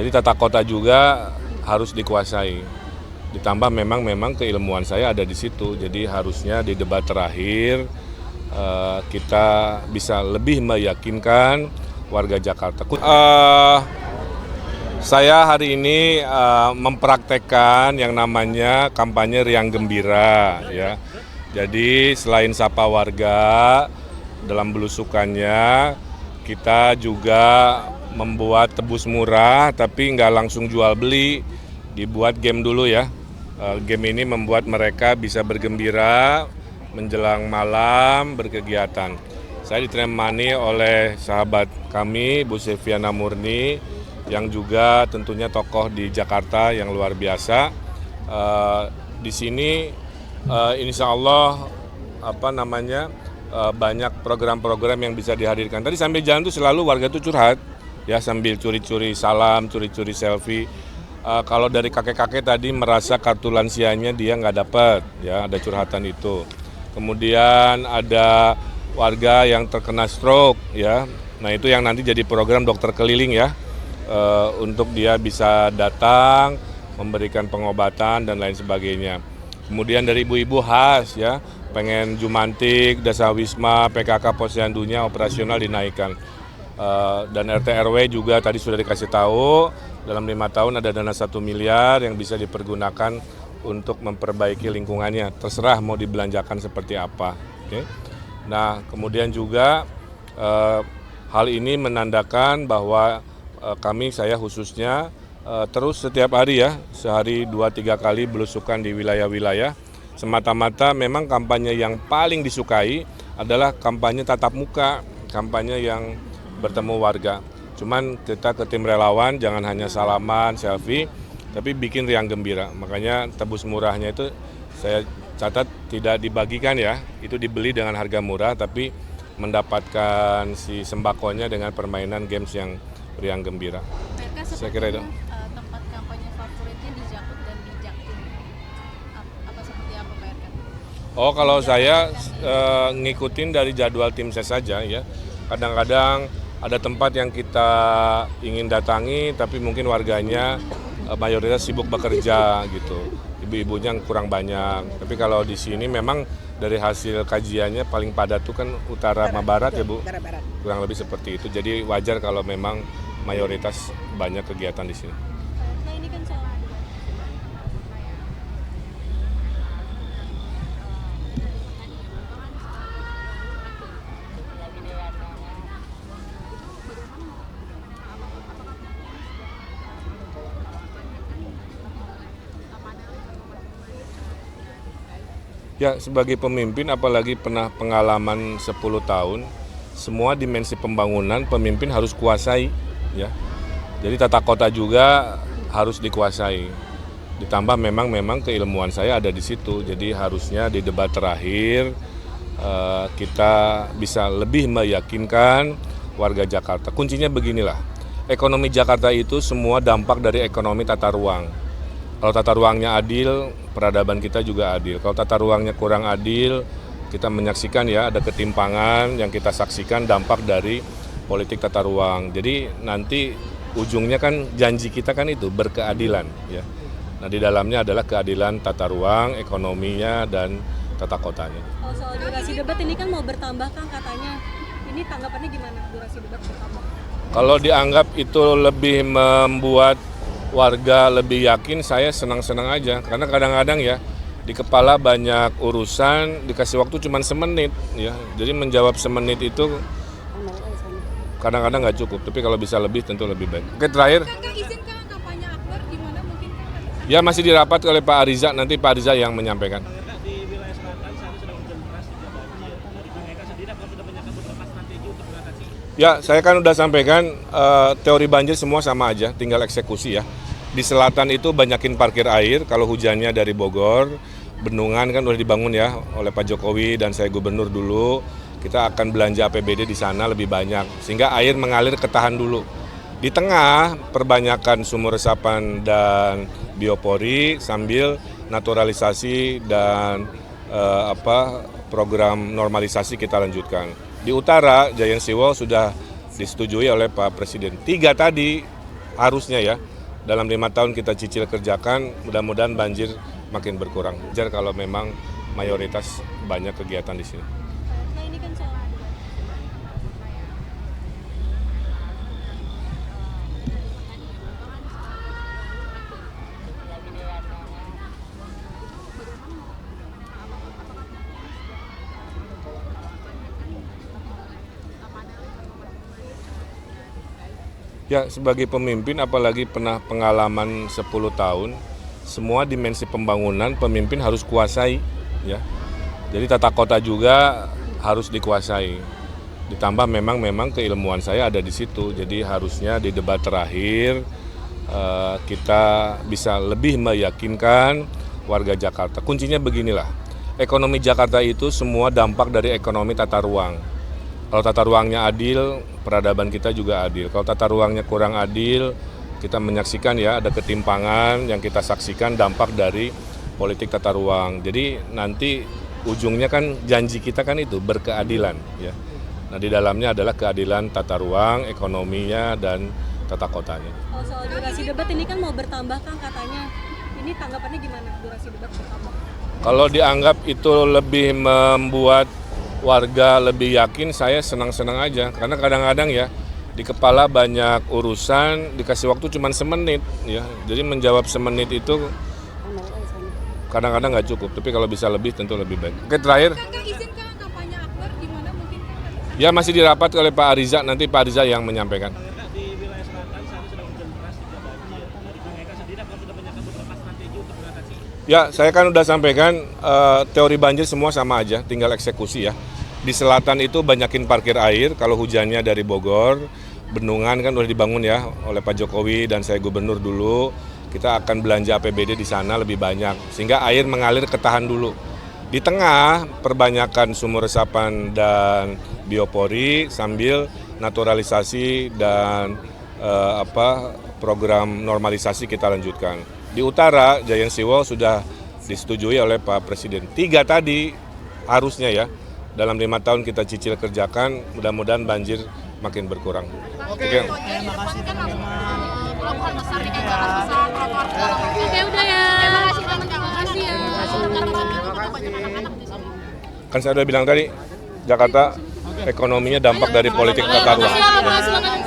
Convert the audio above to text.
Jadi tata kota juga harus dikuasai. Ditambah memang keilmuan saya ada di situ. Jadi harusnya di debat terakhir kita bisa lebih meyakinkan warga Jakarta. Saya hari ini mempraktekkan yang namanya kampanye Riang Gembira, ya. Jadi selain sapa warga dalam belusukannya, kita juga membuat tebus murah, tapi nggak langsung jual beli, dibuat game dulu ya. Game ini membuat mereka bisa bergembira menjelang malam berkegiatan. Saya ditemani oleh sahabat kami, Bu Silviana Murni, yang juga tentunya tokoh di Jakarta yang luar biasa. Di sini insya Allah banyak program-program yang bisa dihadirkan. Tadi sambil jalan tuh selalu warga tuh curhat, ya sambil curi-curi salam, curi-curi selfie. Kalau dari kakek-kakek tadi merasa kartu lansianya dia nggak dapat, ya ada curhatan itu. Kemudian ada warga yang terkena stroke, ya. Nah itu yang nanti jadi program dokter keliling ya, untuk dia bisa datang, memberikan pengobatan dan lain sebagainya. Kemudian dari ibu-ibu khas ya, pengen Jumantik, Dasawisma, PKK Posyandunya operasional dinaikkan. Dan RT RW juga tadi sudah dikasih tahu, dalam 5 tahun ada dana 1 miliar yang bisa dipergunakan untuk memperbaiki lingkungannya. Terserah mau dibelanjakan seperti apa. Oke. Nah kemudian juga hal ini menandakan bahwa saya khususnya terus setiap hari ya, sehari 2-3 kali belusukan di wilayah-wilayah. Semata-mata memang kampanye yang paling disukai adalah kampanye tatap muka, kampanye yang bertemu warga. Cuman kita ke tim relawan jangan hanya salaman, selfie, tapi bikin riang gembira. Makanya tebus murahnya itu saya catat tidak dibagikan ya, itu dibeli dengan harga murah, tapi mendapatkan si sembakonya dengan permainan games yang riang gembira. Saya kira itu. Tempat kampanye favoritnya di Jakut dan di Jaktim. Apa seperti apa Pak RK? Oh kalau saya ngikutin dari jadwal tim ses saja ya. Kadang-kadang ada tempat yang kita ingin datangi tapi mungkin warganya mayoritas sibuk bekerja gitu. Ibu-ibunya kurang banyak. Tapi kalau di sini memang dari hasil kajiannya paling padat tuh kan utara sama barat ya Bu. Kurang lebih seperti itu. Jadi wajar kalau memang mayoritas banyak kegiatan di sini. Nah ini kan soal Ya sebagai pemimpin apalagi pernah pengalaman 10 tahun, semua dimensi pembangunan pemimpin harus kuasai ya. Jadi tata kota juga harus dikuasai. Ditambah memang keilmuan saya ada di situ. Jadi harusnya di debat terakhir kita bisa lebih meyakinkan warga Jakarta. Kuncinya beginilah. Ekonomi Jakarta itu semua dampak dari ekonomi tata ruang. Kalau tata ruangnya adil, peradaban kita juga adil. Kalau tata ruangnya kurang adil, kita menyaksikan ya ada ketimpangan yang kita saksikan dampak dari politik tata ruang. Jadi nanti ujungnya kan janji kita kan itu berkeadilan ya. Nah di dalamnya adalah keadilan tata ruang, ekonominya dan tata kotanya. Oh, soal durasi debat ini kan mau bertambah kan katanya. Ini tanggapannya gimana durasi debat bertambah? Kalau dianggap itu lebih membuat warga lebih yakin, saya senang-senang aja. Karena kadang-kadang ya di kepala banyak urusan, dikasih waktu cuma semenit ya. Jadi menjawab semenit itu kadang-kadang nggak cukup. Tapi kalau bisa lebih tentu lebih baik. Oke terakhir. Kakak izinkan kampanye akbar di mana mungkin? Ya masih dirapat oleh Pak Ariza, nanti Pak Ariza yang menyampaikan. Di wilayah selatan saat ini sudah hujan deras juga banjir. Dari Bung Eka sendiri apakah sudah menyiapkan beberapa strategi untuk mengatasi? Ya, saya kan udah sampaikan teori banjir semua sama aja, tinggal eksekusi ya. Di selatan itu banyakin parkir air, kalau hujannya dari Bogor, bendungan kan udah dibangun ya oleh Pak Jokowi dan saya gubernur dulu. Kita akan belanja APBD di sana lebih banyak, sehingga air mengalir ketahan dulu. Di tengah, perbanyakan sumur resapan dan biopori sambil naturalisasi dan program normalisasi kita lanjutkan. Di utara, Giant Seawall sudah disetujui oleh Pak Presiden. 3 tadi harusnya ya. dalam 5 tahun kita cicil kerjakan, mudah-mudahan banjir makin berkurang. Wajar kalau memang mayoritas banyak kegiatan di sini. Nah, ini kan soal Ya, sebagai pemimpin apalagi pernah pengalaman 10 tahun, semua dimensi pembangunan pemimpin harus kuasai, ya. Jadi tata kota juga harus dikuasai. Ditambah memang keilmuan saya ada di situ. Jadi harusnya di debat terakhir kita bisa lebih meyakinkan warga Jakarta. Kuncinya beginilah. Ekonomi Jakarta itu semua dampak dari ekonomi tata ruang. Kalau tata ruangnya adil, peradaban kita juga adil. Kalau tata ruangnya kurang adil, kita menyaksikan ya ada ketimpangan yang kita saksikan dampak dari politik tata ruang. Jadi nanti ujungnya kan janji kita kan itu berkeadilan ya. Nah di dalamnya adalah keadilan tata ruang, ekonominya dan tata kotanya. Oh, soal durasi debat ini kan mau bertambah Kang katanya. Ini tanggapannya gimana durasi debat bertambah? Kalau dianggap itu lebih membuat warga lebih yakin, saya senang-senang aja. Karena kadang-kadang ya di kepala banyak urusan, dikasih waktu cuma semenit ya. Jadi menjawab semenit itu kadang-kadang nggak cukup. Tapi kalau bisa lebih tentu lebih baik. Oke, terakhir. Kang izin Kang kampanye Akbar gimana mungkin? Ya masih dirapat oleh Pak Ariza, nanti Pak Ariza yang menyampaikan. Di wilayah selatan saat ini sedang hujan deras hingga banjir. Dari Bung Eka sendiri apakah sudah menyiapkan beberapa strategi untuk mengatasi? Ya, saya kan udah sampaikan teori banjir semua sama aja, tinggal eksekusi ya. Di selatan itu banyakin parkir air, kalau hujannya dari Bogor, bendungan kan udah dibangun ya oleh Pak Jokowi dan saya gubernur dulu. Kita akan belanja APBD di sana lebih banyak, sehingga air mengalir ketahan dulu. Di tengah, perbanyakan sumur resapan dan biopori sambil naturalisasi dan program normalisasi kita lanjutkan. Di utara, Giant Seawall sudah disetujui oleh Pak Presiden. 3 tadi harusnya ya, dalam 5 tahun kita cicil kerjakan, mudah-mudahan banjir makin berkurang. Oke, terima kasih pelabuhan besar di Jakarta besar, trotoar segala macam. Oke, udah ya. Terima kasih teman-teman. Terima kasih ya. Banyak anak-anak di sini. Kan saya udah bilang tadi, Jakarta ekonominya dampak dari politik tata ruang. Silakan.